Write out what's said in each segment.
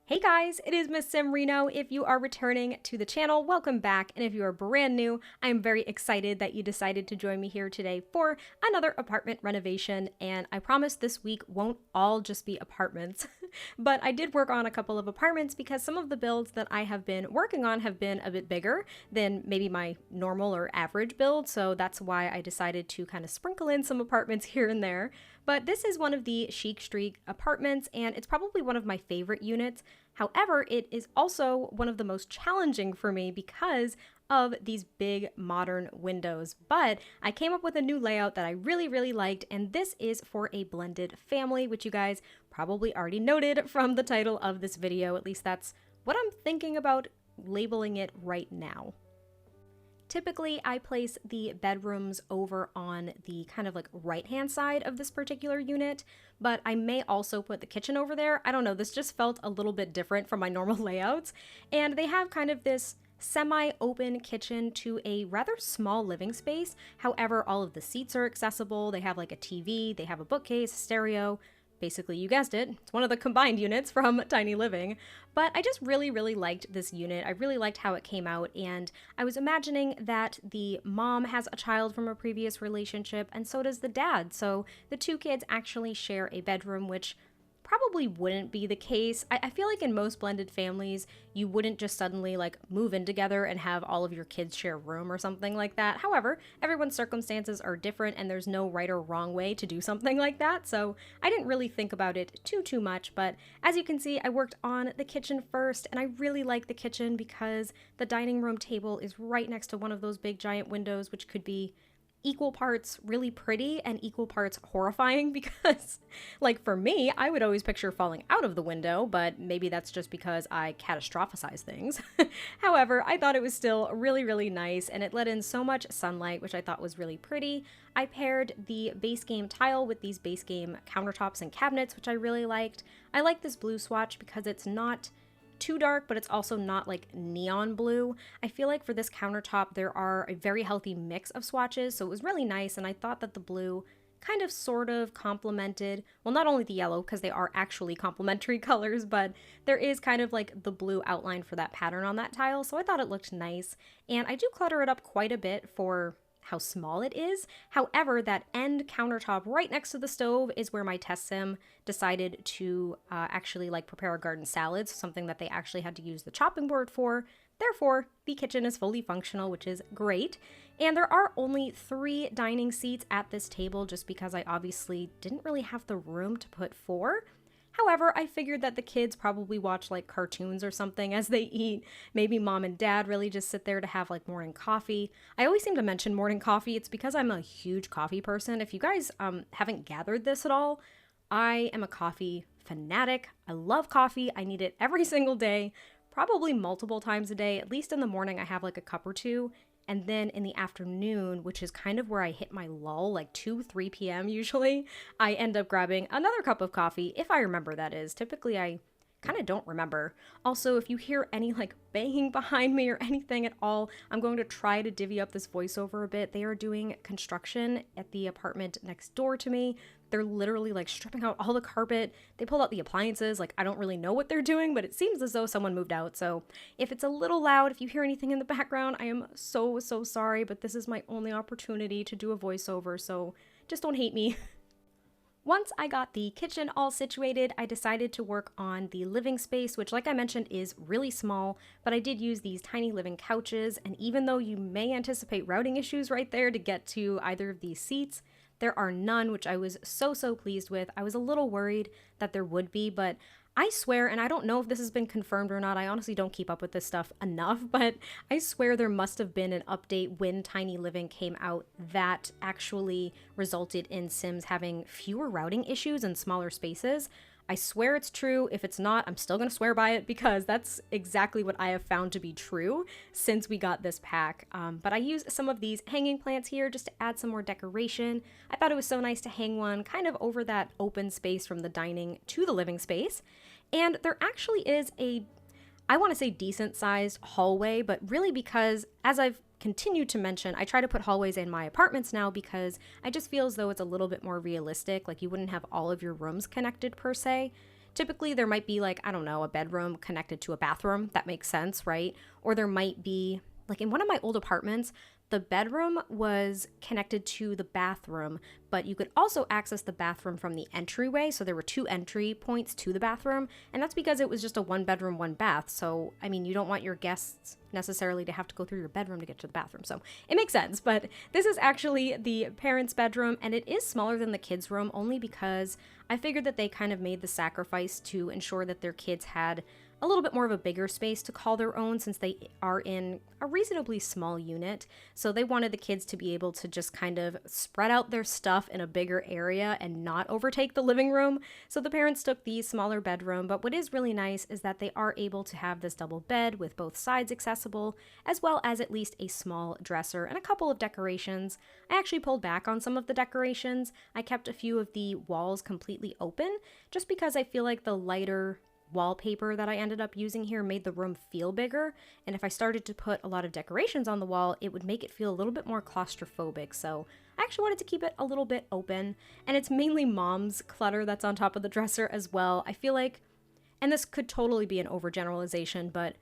Hey guys, it is MissSimReno. If you are returning to the channel, welcome back. And if you are brand new, I am very excited that you decided to join me here today for another apartment renovation. And I promise this week won't all just be apartments, but I did work on a couple of apartments because some of the builds that I have been working on have been a bit bigger than maybe my normal or average build. So that's why I decided to kind of sprinkle in some apartments here and there. But this is one of the Chic Street apartments, and it's probably one of my favorite units. However, it is also one of the most challenging for me because of these big modern windows. But I came up with a new layout that I really liked, and this is for a blended family, which you guys probably already noted from the title of this video. At least that's what I'm thinking about labeling it right now. Typically, I place the bedrooms over on the kind of like right-hand side of this particular unit, but I may also put the kitchen over there. I don't know, this just felt a little bit different from my normal layouts. And they have kind of this semi-open kitchen to a rather small living space. However, all of the seats are accessible. They have like a TV, they have a bookcase, a stereo. Basically, you guessed it, it's one of the combined units from Tiny Living. But I just really liked this unit. I really liked how it came out, and I was imagining that the mom has a child from a previous relationship, and so does the dad. So the two kids actually share a bedroom, which probably wouldn't be the case. I feel like in most blended families, you wouldn't just suddenly like move in together and have all of your kids share a room or something like that. However, everyone's circumstances are different and there's no right or wrong way to do something like that. So I didn't really think about it too much, but as you can see, I worked on the kitchen first, and I really like the kitchen because the dining room table is right next to one of those big giant windows, which could be equal parts really pretty and equal parts horrifying because, like, for me, I would always picture falling out of the window, but maybe that's just because I catastrophize things. However, I thought it was still really nice, and it let in so much sunlight, which I thought was really pretty. I paired the base game tile with these base game countertops and cabinets, which I really liked. I like this blue swatch because it's not too dark, but it's also not like neon blue. I feel like for this countertop, there are a very healthy mix of swatches, so it was really nice, and I thought that the blue kind of sort of complemented, well, not only the yellow, because they are actually complementary colors, but there is kind of like the blue outline for that pattern on that tile, so I thought it looked nice. And I do clutter it up quite a bit for how small it is. However, that end countertop right next to the stove is where my test sim decided to actually like prepare a garden salad, something that they actually had to use the chopping board for. Therefore, the kitchen is fully functional, which is great. And there are only 3 dining seats at this table just because I obviously didn't really have the room to put 4. However, I figured that the kids probably watch like cartoons or something as they eat. Maybe mom and dad really just sit there to have like morning coffee. I always seem to mention morning coffee. It's because I'm a huge coffee person. If you guys haven't gathered this at all, I am a coffee fanatic. I love coffee. I need it every single day, probably multiple times a day. At least in the morning, I have like a cup or two. And then in the afternoon, which is kind of where I hit my lull, like 3 p.m. usually, I end up grabbing another cup of coffee, if I remember, that is. Typically, I kind of don't remember. Also, if you hear any like banging behind me or anything at all, I'm going to try to divvy up this voiceover a bit. They are doing construction at the apartment next door to me. They're literally like stripping out all the carpet. They pulled out the appliances. Like, I don't really know what they're doing, but it seems as though someone moved out. So if it's a little loud, if you hear anything in the background, I am so sorry, but this is my only opportunity to do a voiceover, so just don't hate me. Once I got the kitchen all situated, I decided to work on the living space, which, like I mentioned, is really small, but I did use these tiny living couches, and even though you may anticipate routing issues right there to get to either of these seats, there are none, which I was so pleased with. I was a little worried that there would be, but I swear, and I don't know if this has been confirmed or not, I honestly don't keep up with this stuff enough, but I swear there must have been an update when Tiny Living came out that actually resulted in Sims having fewer routing issues and smaller spaces. I swear it's true. If it's not, I'm still going to swear by it because that's exactly what I have found to be true since we got this pack. But I used some of these hanging plants here just to add some more decoration. I thought it was so nice to hang one kind of over that open space from the dining to the living space. And there actually is a, I want to say decent sized hallway, but really because as I've continued to mention, I try to put hallways in my apartments now because I just feel as though it's a little bit more realistic. Like, you wouldn't have all of your rooms connected per se. typically there might be like, I don't know, a bedroom connected to a bathroom. That makes sense, right? Or there might be, like in one of my old apartments, the bedroom was connected to the bathroom, but you could also access the bathroom from the entryway. So there were 2 entry points to the bathroom, and that's because it was just a 1 bedroom, 1 bath. So, I mean, you don't want your guests necessarily to have to go through your bedroom to get to the bathroom. So it makes sense, but this is actually the parents' bedroom, and it is smaller than the kids' room only because I figured that they kind of made the sacrifice to ensure that their kids had a little bit more of a bigger space to call their own since they are in a reasonably small unit. So they wanted the kids to be able to just kind of spread out their stuff in a bigger area and not overtake the living room. So the parents took the smaller bedroom, but what is really nice is that they are able to have this double bed with both sides accessible, as well as at least a small dresser and a couple of decorations. I actually pulled back on some of the decorations. I kept a few of the walls completely open just because I feel like the lighter wallpaper that I ended up using here made the room feel bigger, and if I started to put a lot of decorations on the wall, it would make it feel a little bit more claustrophobic. So I actually wanted to keep it a little bit open, and it's mainly mom's clutter that's on top of the dresser as well. I feel like, and this could totally be an overgeneralization, but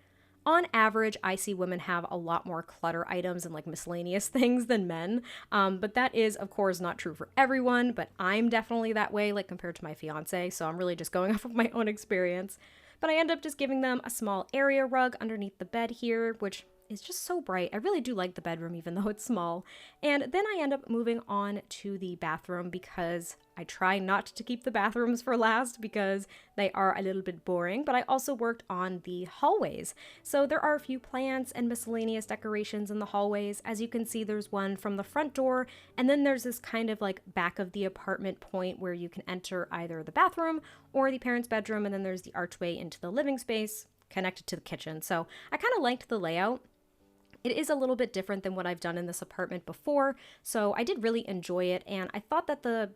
on average, I see women have a lot more clutter items and like miscellaneous things than men. But that is, of course, not true for everyone, but I'm definitely that way, like compared to my fiance. So I'm really just going off of my own experience. But I end up just giving them a small area rug underneath the bed here, which is just so bright. I really do like the bedroom, even though it's small. And then I end up moving on to the bathroom because I try not to keep the bathrooms for last because they are a little bit boring, but I also worked on the hallways. So there are a few plants and miscellaneous decorations in the hallways. As you can see, there's one from the front door, and then there's this kind of like back of the apartment point where you can enter either the bathroom or the parents' bedroom, and then there's the archway into the living space connected to the kitchen. So I kind of liked the layout. It is a little bit different than what I've done in this apartment before, so I did really enjoy it, and I thought that the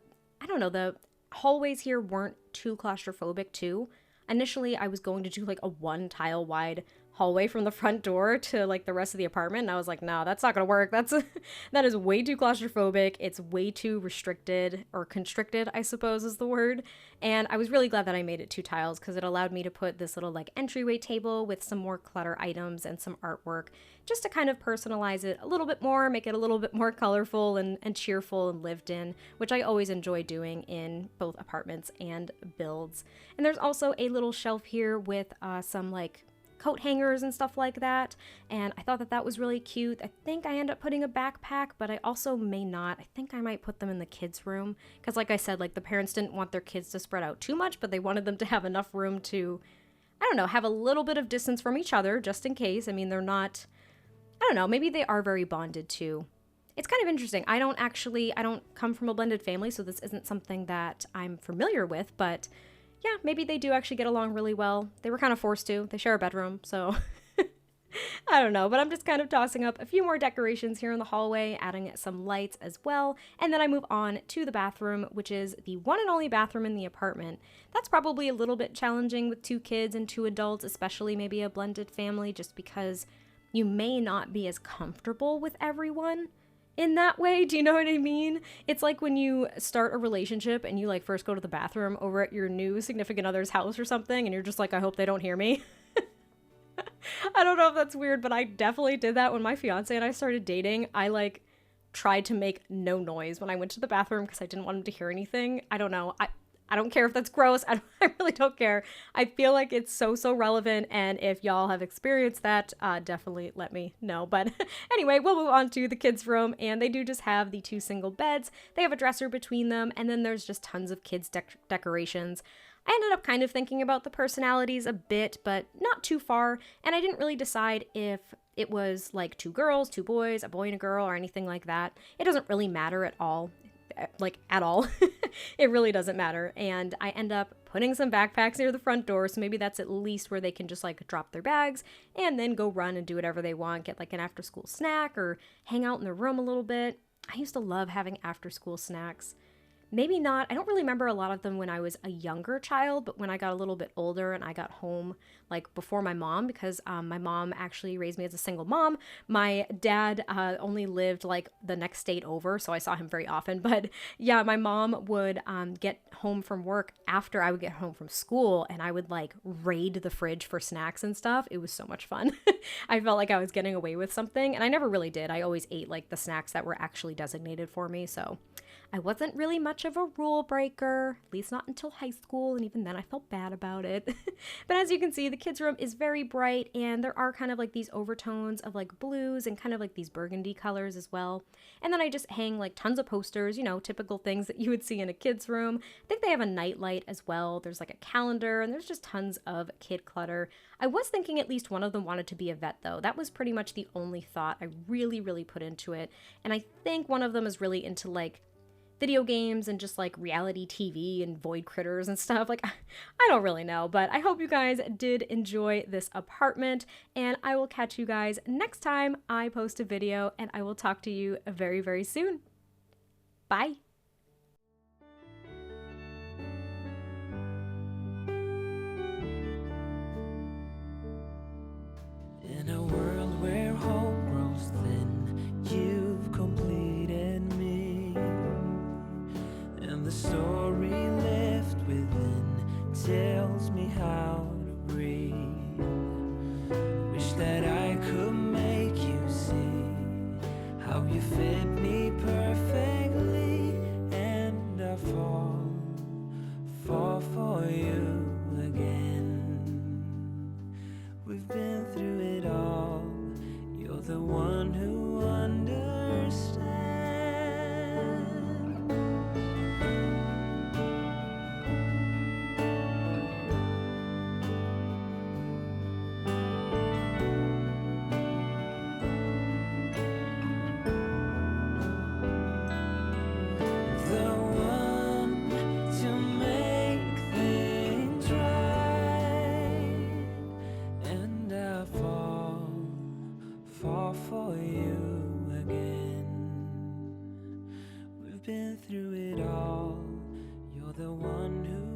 hallways here weren't too claustrophobic too. Initially, I was going to do like a 1 tile wide hallway from the front door to like the rest of the apartment, and I was like, no, that's not gonna work. That is way too claustrophobic. It's way too restricted, or constricted, I suppose is the word. And I was really glad that I made it 2 tiles because it allowed me to put this little like entryway table with some more clutter items and some artwork just to kind of personalize it a little bit more, make it a little bit more colorful and cheerful and lived in, which I always enjoy doing in both apartments and builds. And there's also a little shelf here with some like coat hangers and stuff like that, and I thought that that was really cute. I think I end up putting a backpack, but I also may not. I think I might put them in the kids' room because, like I said, like the parents didn't want their kids to spread out too much, but they wanted them to have enough room to, I don't know, have a little bit of distance from each other just in case. I mean, they're not, I don't know, maybe they are very bonded too. It's kind of interesting. I don't come from a blended family, so this isn't something that I'm familiar with, but yeah, maybe they do actually get along really well. They were kind of forced to. They share a bedroom, so I don't know. But I'm just kind of tossing up a few more decorations here in the hallway, adding some lights as well. And then I move on to the bathroom, which is the one and only bathroom in the apartment. That's probably a little bit challenging with 2 kids and 2 adults, especially maybe a blended family, just because you may not be as comfortable with everyone in that way. Do you know what I mean? It's like when you start a relationship and you like first go to the bathroom over at your new significant other's house or something, and you're just like, I hope they don't hear me. I don't know if that's weird, but I definitely did that when my fiance and I started dating. I like tried to make no noise when I went to the bathroom because I didn't want him to hear anything. I don't know. I don't care if that's gross. I really don't care. I feel like it's so relevant, and if y'all have experienced that, definitely let me know. But anyway, we'll move on to the kids' room, and they do just have the 2 single beds. They have a dresser between them, and then there's just tons of kids' decorations. I ended up kind of thinking about the personalities a bit, but not too far, and I didn't really decide if it was like 2 girls, 2 boys, a boy and a girl, or anything like that. It doesn't really matter at all. Like at all. It really doesn't matter. And I end up putting some backpacks near the front door, so maybe that's at least where they can just like drop their bags and then go run and do whatever they want, get like an after school snack or hang out in the room a little bit. I used to love having after school snacks maybe not. I don't really remember a lot of them when I was a younger child, but when I got a little bit older and I got home like before my mom, because my mom actually raised me as a single mom. My dad only lived like the next state over, so I saw him very often. But yeah, my mom would get home from work after I would get home from school, and I would like raid the fridge for snacks and stuff. It was so much fun. I felt like I was getting away with something, and I never really did. I always ate like the snacks that were actually designated for me, so I wasn't really much of a rule breaker, at least not until high school, and even then I felt bad about it. But as you can see, the kids' room is very bright, and there are kind of like these overtones of like blues and kind of like these burgundy colors as well. And then I just hang like tons of posters, you know, typical things that you would see in a kid's room. I think they have a nightlight as well. There's like a calendar, and there's just tons of kid clutter. I was thinking at least one of them wanted to be a vet, though. That was pretty much the only thought I really put into it. And I think one of them is really into like video games and just like reality TV and void critters and stuff. Like, I don't really know, but I hope you guys did enjoy this apartment, and I will catch you guys next time I post a video, and I will talk to you very soon. Bye. In a world where hope grows thin, you've completed me, and the story left within tells me how to breathe. Wish that I could make you see how you fit me perfectly, and I fall for you again. We've been through it all. You're the one who understands. The one to make things right, and I fall for you again. We've been through it all. You're the one who